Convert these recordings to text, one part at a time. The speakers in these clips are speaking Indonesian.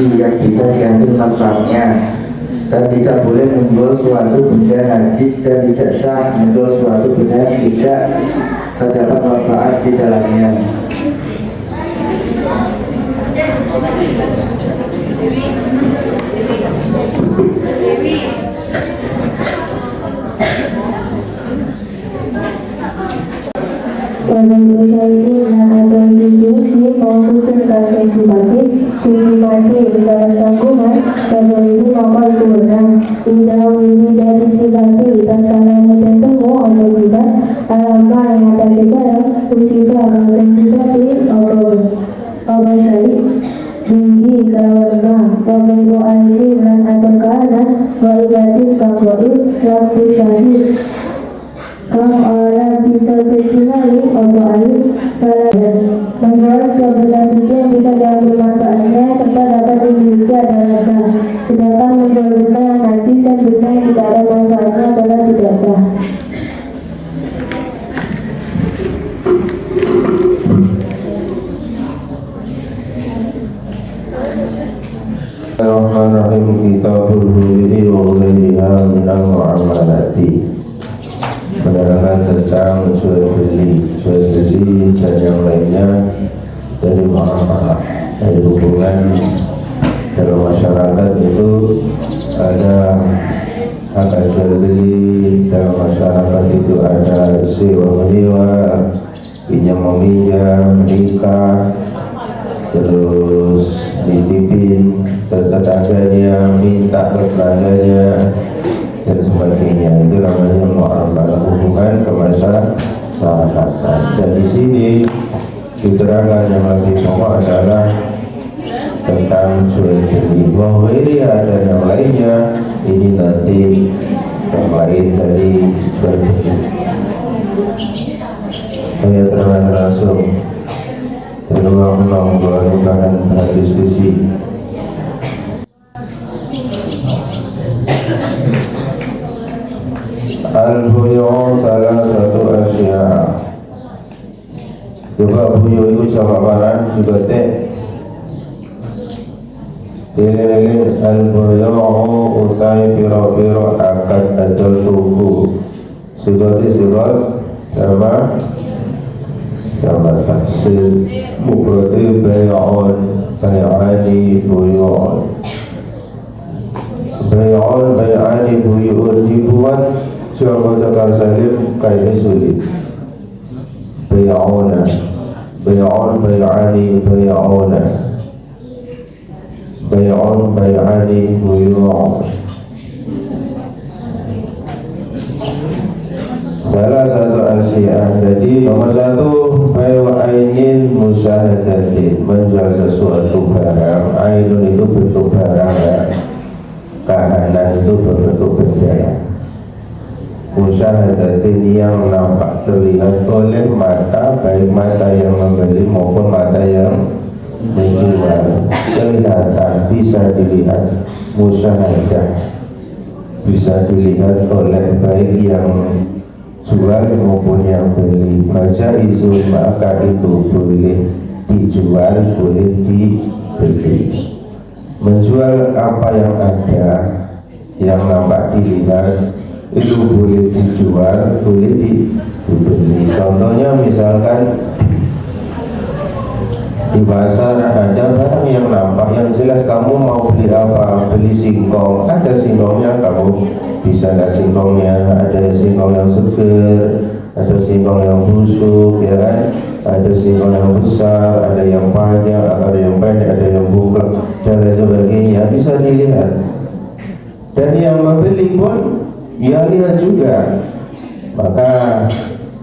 beli yang bisa diambil manfaatnya, dan tidak boleh menjual suatu benda najis, dan tidak sah menjual suatu benda yang tidak terdapat manfaat di dalamnya. Pada usahaini dan atau suci mausufin kata sifati mati dalam tanggungan kata isi maka itu benar tidak uji dari sifati dan kalau ketemu apa sifat alama yang atas sekarang usifah kata sifati apa syari bihi kawan wabiru aini dan atau kanan wa ibatin kanggoib waktu syahid kang orang bisa ditinggali atau air salah menjual setiap benda suci yang bisa diambil manfaatnya serta dapat dimiliki adalah sah, sedangkan menjual benda yang najis dan benda yang tidak ada manfaatnya adalah tidak sah. Bismillahirrahmanirrahim. Kitabul buyu'i wa ghayriha minal mu'amalati. Menerangkan tentang jual beli dan yang lainnya dari muamalah, dari hubungan dalam masyarakat. Itu ada akan jual beli dalam masyarakat, itu ada sewa menyewa, pinjam meminjam, nikah, terus ditipin ke tetangganya, minta ke tetangganya dan sebagainya. Itu namanya muamalah, hubungan kemasyarakatan. Dan di sini keterangan yang lebih pokok adalah tentang jual beli. Wahwiriya dan yang lainnya, ini nanti yang lain dari jual beli. Saya terang langsung terulang melakukan diskusi. Al-buyu' salah satu asya. Coba buyu itu jawaban juga teh. Tilil al-buyu' utai piro-piro akad adol tuku. Sigati sama taksir mubrati bay'un bay'ani buyu'un. Bay'un bay'ani buyu'un dibuat Jawa Tekar Salim kayaknya sulit. Bay'una bay'ani bay'una. Bay'un bay'ani buyu'un. Salah satu asyiah. Jadi nomor satu, bay'u ainin musyahadatin, menjual sesuatu barang. Ainun itu bentuk barang ya. Kahanan itu berbentuk benda. Musyahadatin yang nampak terlihat oleh mata, baik mata yang membeli maupun mata yang menjual. Kelihatan, bisa dilihat. Musyahadah bisa dilihat oleh baik yang jual maupun yang beli. Baca isu, maka itu boleh dijual, boleh dibeli. Menjual apa yang ada, yang nampak dilihat, itu boleh dijual, boleh dibeli. Contohnya misalkan di pasar ada barang yang nampak, yang jelas kamu mau beli apa, beli singkong, ada singkongnya, kamu bisa lihat singkongnya. Ada singkong yang seger, ada singkong yang busuk, ya kan? Ada singkong yang besar, ada yang panjang, ada yang pendek, ada yang bungkuk dan lain sebagainya, bisa dilihat. Dan yang membeli pun ya lihat juga. Maka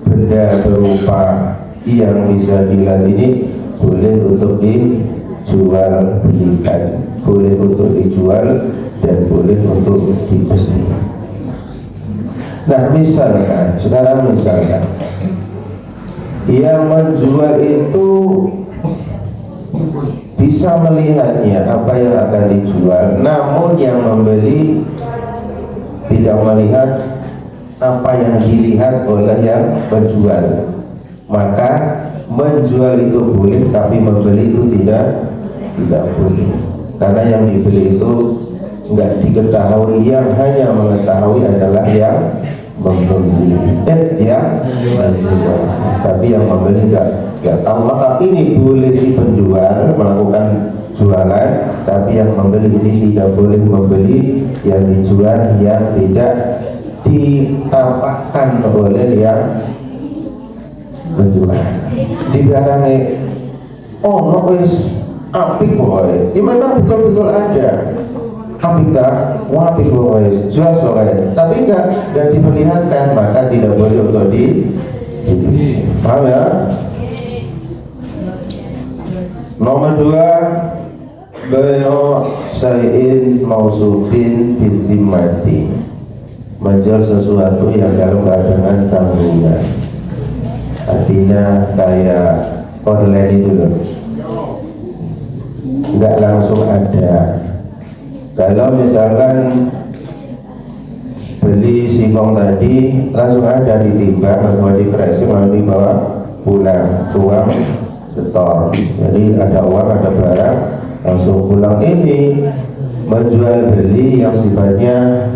benda berupa yang bisa dilihat ini boleh untuk dijual belikan, boleh untuk dijual dan boleh untuk dibeli. Nah misalkan, sekarang misalkan yang menjual itu bisa melihatnya apa yang akan dijual, namun yang membeli tidak melihat apa yang dilihat oleh yang menjual. Maka menjual itu boleh, tapi membeli itu tidak tidak boleh, karena yang dibeli itu nggak diketahui, yang hanya mengetahui adalah yang membeli, yang menjual, tapi yang membeli nggak tahu. Maka ini boleh si penjual melakukan jualan, tapi yang membeli ini tidak boleh membeli yang dijual yang tidak ditampakkan oleh yang menjual. Dibarangi oh wis apik boy, di mana betul-betul ada apik tak, apik boy, jelas boy, tapi nggak diperlihatkan, maka tidak boleh untuk dibeli. Paham ya? Nomor 2, bayo sayin mausufin bintimati, menjual sesuatu yang dalam keadaan tanggungan. Artinya kayak online itu loh, nggak langsung ada. Kalau misalkan beli singkong tadi langsung ada, ditimbang, langsung di crushing, lalu dibawa pulang, uang setor, jadi ada uang, ada barang, langsung pulang. Ini menjual beli yang sifatnya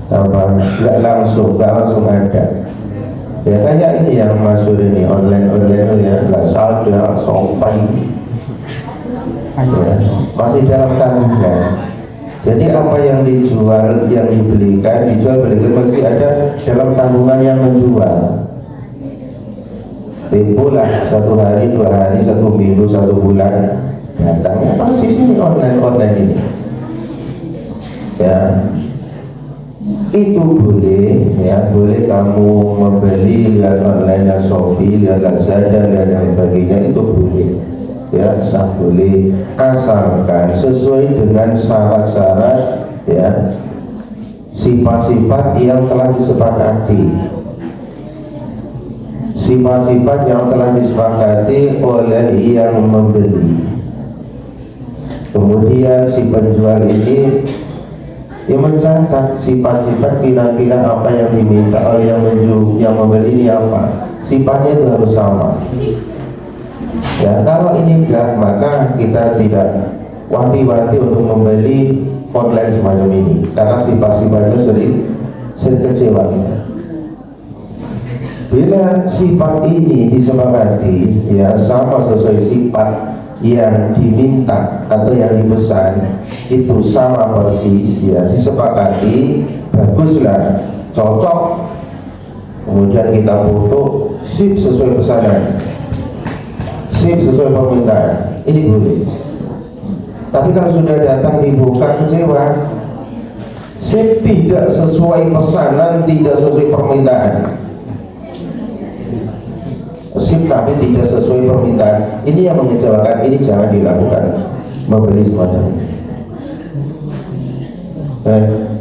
apa, nggak langsung ada. Ya kayak ini yang masuk ini online ya, nggak sadar sampai ya, masih dalam tanggungan. Jadi apa yang dijual, yang dibelikan, belikan masih ada dalam tanggungan yang menjual. Tempolah 1 hari, 2 hari, 1 minggu, 1 bulan datangnya persis ini online ini. Ya, itu boleh ya, boleh kamu membeli lihat online, lihat Shopee, lihat Lazada, lihat yang sebagainya, itu boleh ya, sah, boleh, asalkan sesuai dengan syarat-syarat ya, sifat-sifat yang telah disepakati, sifat-sifat yang telah disepakati oleh yang membeli. Kemudian si penjual ini yang mencatat sifat-sifat kira-kira apa yang diminta oleh yang membeli ini apa, sifatnya itu harus sama ya. Kalau ini enggak, maka kita tidak wanti-wanti untuk membeli online semacam ini, karena sifat-sifatnya sering kecewa. Bila sifat ini disepakati ya, sama sesuai sifat yang diminta atau yang dipesan, itu sama persis ya, disepakati, baguslah, cocok, kemudian kita foto, sip sesuai pesanan, sip sesuai permintaan, ini boleh. Tapi kalau sudah datang dibuka, kecewa, sip tidak sesuai pesanan, tidak sesuai permintaan, sip tapi tidak sesuai permintaan, ini yang mengecewakan. Ini jangan dilakukan, membeli semacam ini.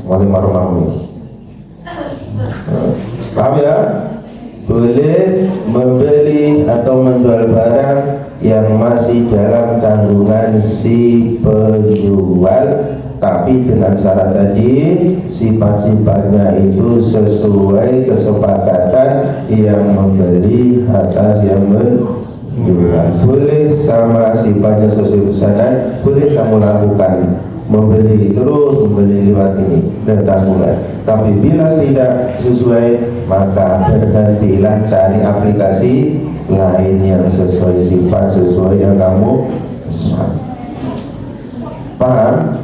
Wali marumami, paham ya? Boleh membeli atau menjual barang yang masih dalam tanggungan si penjual, tapi dengan syarat tadi sifat-sifatnya itu sesuai kesepakatan yang membeli atas yang menjual. Boleh sama sifatnya sesuai pesanan, boleh kamu lakukan, membeli terus, membeli lewat ini dan tanggungan. Tapi bila tidak sesuai, maka berhentilah, cari aplikasi lain yang sesuai sifat, sesuai yang kamu paham.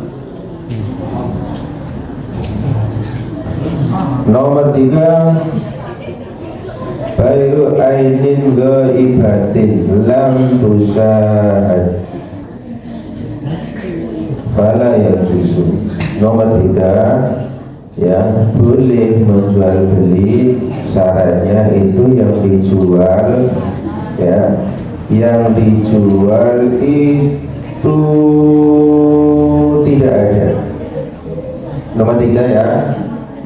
Nomor 3, bayu ainin ghaibatin lam tusyahad fala yajuzu. Nomor 3 ya, boleh menjual beli, syaratnya itu yang dijual ya, yang dijual itu tidak ada. Nomor 3 ya,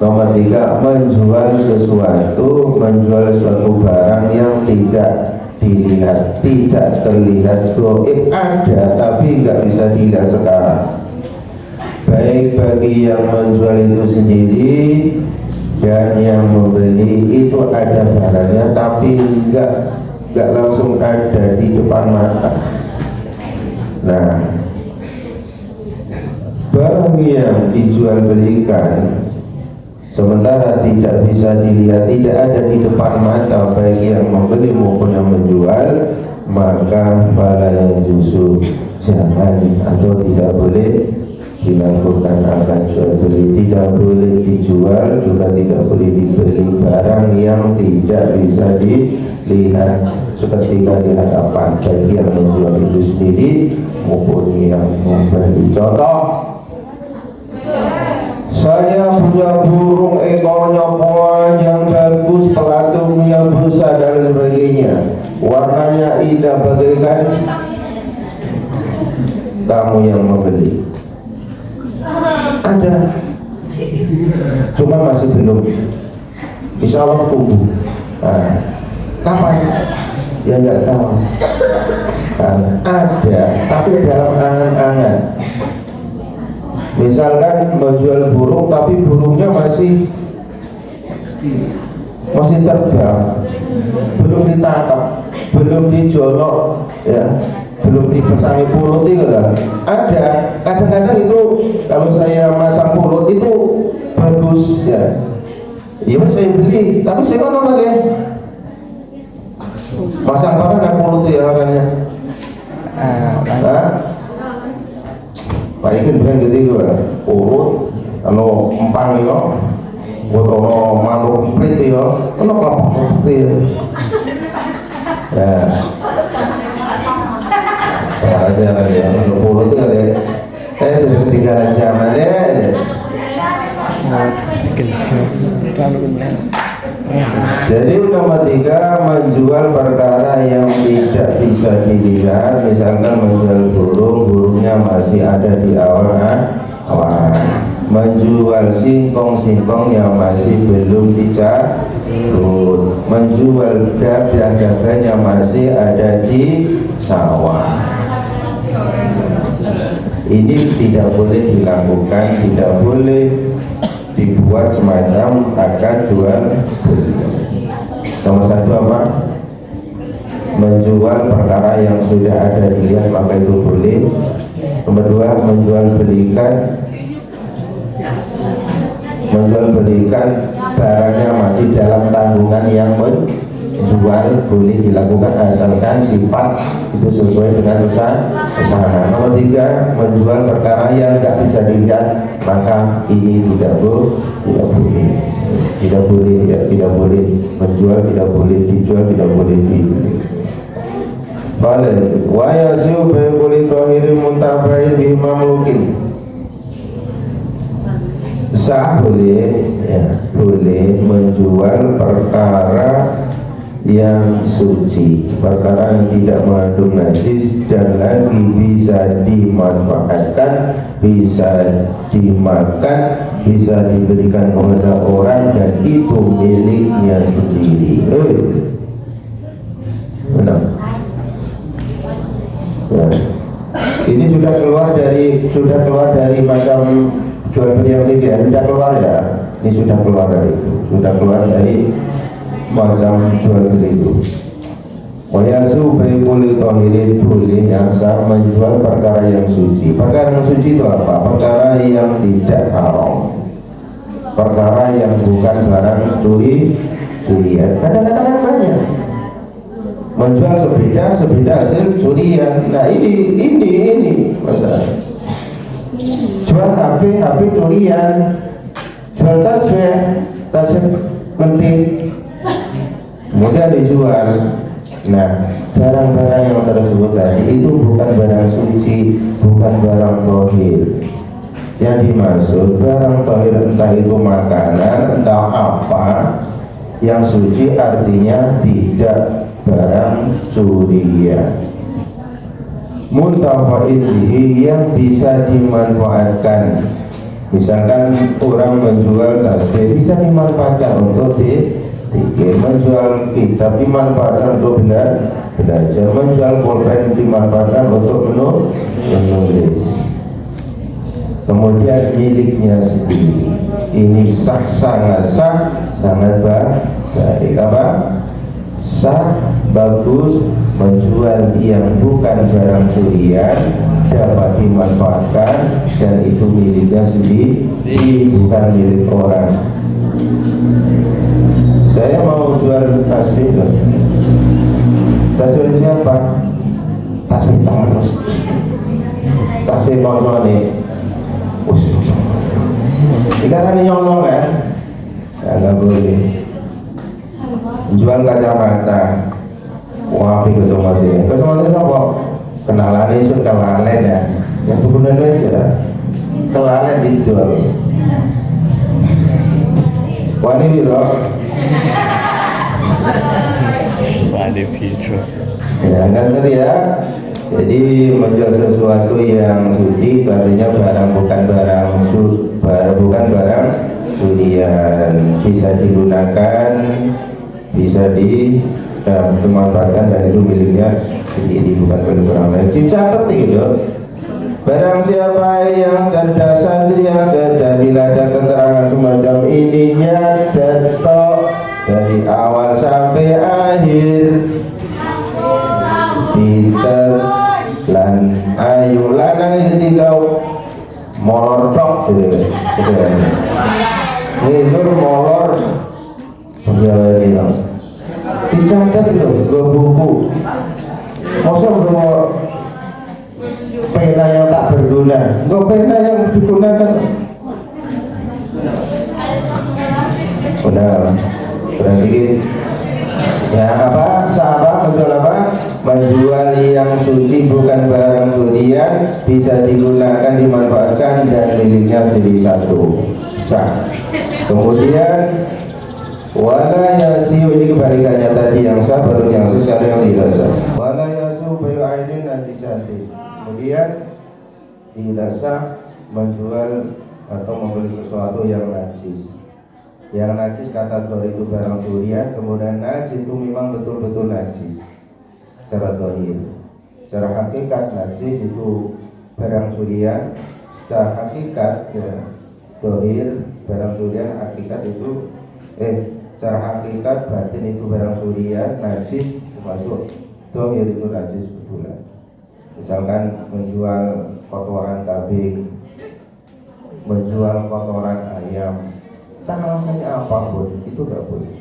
nomor 3, menjual sesuatu, menjual suatu barang yang tidak dilihat, tidak terlihat gaib, ada tapi nggak bisa dilihat sekarang. Baik bagi yang menjual itu sendiri dan yang membeli itu ada barangnya, tapi nggak langsung ada di depan mata. Nah, barang yang dijual belikan sementara tidak bisa dilihat, tidak ada di depan mata baik yang membeli maupun yang menjual, maka fala justru jangan atau tidak boleh dilakukan akad jual beli. Tidak boleh dijual, juga tidak boleh dibeli barang yang tidak bisa dilihat seketika di hadapan baik yang menjual itu sendiri maupun yang membeli. Contoh, saya punya burung ekornya panjang bagus, pelatungnya besar dan sebagainya, warnanya indah bagaikan, kamu yang membeli. Ada, cuma masih belum, insya Allah tunggu. Nah, kapan? Ya nggak tahu. Ada, tapi dalam angan-angan. Misalkan menjual burung, tapi burungnya masih terbang, belum ditangkap, belum dijolok, ya, belum dipasangi pulut itu lah. Ada, kadang-kadang itu kalau saya masang pulut itu bagus, ya. Iya saya beli, tapi saya kan orang ya. Masang barang dan pulut ya orangnya. Pak Ikin bukan gitu ya, urut, kalau empang ya, buat ono manuk prit ya, ono kelapa prit ya. Aja lagi ya, urut itu ya, sudah ketinggalan zaman ya. Jadi nomor 3, menjual perkara yang tidak bisa dilihat. Misalkan menjual burung, burungnya masih ada di awan. Menjual singkong yang masih belum dicarut. Menjual gabah yang masih ada di sawah. Ini tidak boleh dilakukan, tidak boleh dibuat semacam akad jual beli. Nomor 1 apa? Menjual perkara yang sudah ada dilihat, maka itu boleh. Nomor 2, menjual belikan barangnya masih dalam tanggungan yang menjual, boleh dilakukan asalkan sifat itu sesuai dengan pesanan. Nomor 3, menjual perkara yang tidak bisa dilihat, maka ini tidak boleh menjual, tidak boleh dijual, tidak boleh dibeli. Balik wa yasiu bi kulli tahirin muntabain bi mamlukin. Sah boleh, ya, boleh menjual perkara yang suci, perkara yang tidak mengandung najis dan lagi bisa dimanfaatkan, bisa dimakan, bisa diberikan kepada orang dan itu miliknya sendiri. Benar. Ya. Ini sudah keluar dari macam jual beli yang tidak, sudah keluar ya. Ini sudah keluar dari itu, sudah keluar dari macam jual beli itu. Wayasu baikul tohirin, boleh asal menjual perkara yang suci. Perkara yang suci itu apa? Perkara yang tidak haram, perkara yang bukan barang curian. Kadang-kadang banyak menjual sepeda hasil curian. Nah ini masalah. Jual HP curian, jual tas penting, kemudian dijual. Nah, barang-barang yang tersebut tadi itu bukan barang suci, bukan barang tohir. Yang dimaksud barang tohir entah itu makanan, entah apa. Yang suci artinya tidak barang curian. Muntafa'in bihi, yang bisa dimanfaatkan. Misalkan orang menjual tasbih, bisa dimanfaatkan untuk dikir. Menjual kitab dimanfaatkan untuk belajar. Menjual pulpen dimanfaatkan untuk menulis. Kemudian miliknya sendiri. Ini sangat baik. Apa? Sah, bagus menjual yang bukan barang curian dapat dimanfaatkan dan itu miliknya sendiri, bukan milik orang. Saya mau jual tasbih loh. Tasbih siapa? Tasbih tangan, tasbih konsol nih. Ikan ini nyolong kan? Ya nggak boleh. Jual kacamata. Wah, kacamata. Kacamata apa? Kenalan itu kelalen ya. Yang tukun Indonesia kelalen dijual. Wani biro. Wani biro. Ya kan ya. Jadi menjual sesuatu yang suci itu artinya barang bukan barang curian, bisa digunakan, bisa dimanfaatkan dan itu miliknya sendiri bukan milik orang lain. Dicatat itu. Barang siapa yang cerdas santria cerdas bila ada keterangan semacam ininya datok dari awal sampai akhir. Peter lan ayu lanang ketika molor tok gitu. Nur molor penjara ini dicatat loh ke buku. Masa udah pena yang tak berguna, gue pena yang digunakan. Udah berarti ya apa? Sahabat menjual apa? Menjual yang suci bukan barang curian, bisa digunakan, dimanfaatkan dan miliknya sendiri satu sah. Kemudian wala yasiu, ini kebalikannya tadi yang sah baru yang sah, sekarang yang tidak sah. Wala yasiu bayu ainin najisati. Kemudian tidak sah menjual atau membeli sesuatu yang najis. Yang najis kategori itu barang curian, kemudian najis itu memang betul-betul najis secara zahir. Secara hakikat najis itu barang curian, secara hakikat ya zahir barang curian, hakikat itu secara hakikat batin itu barang curian, najis termasuk zahir itu najis betulan. Misalkan menjual kotoran kambing, menjual kotoran ayam, tak alasannya apapun itu gak boleh.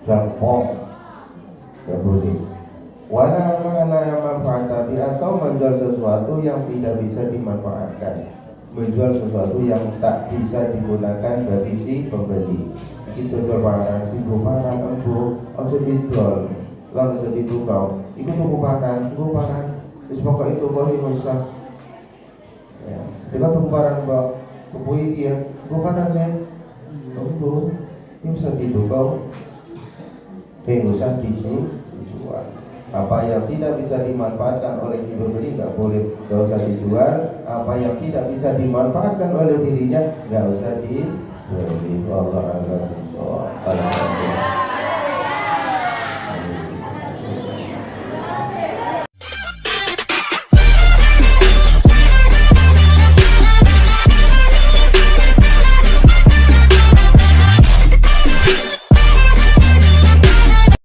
Jual gak boleh. Wala mana yang manfaat tapi atau menjual sesuatu yang tidak bisa dimanfaatkan, menjual sesuatu yang tak bisa digunakan bagi si pembeli. Kita jual barang, tiga barang empu, ojo dijual, lalu ojo ditukau. Itu tuku barang, terus pokok itu boleh rusak. Ya, kita tuku barang bang, tuku iki ya, tuku barang saya, untuk ini bisa ditukau, rusak dijual. Apa yang tidak bisa dimanfaatkan oleh si pembeli nggak boleh, nggak usah dijual. Apa yang tidak bisa dimanfaatkan oleh dirinya nggak usah dibeli. Allah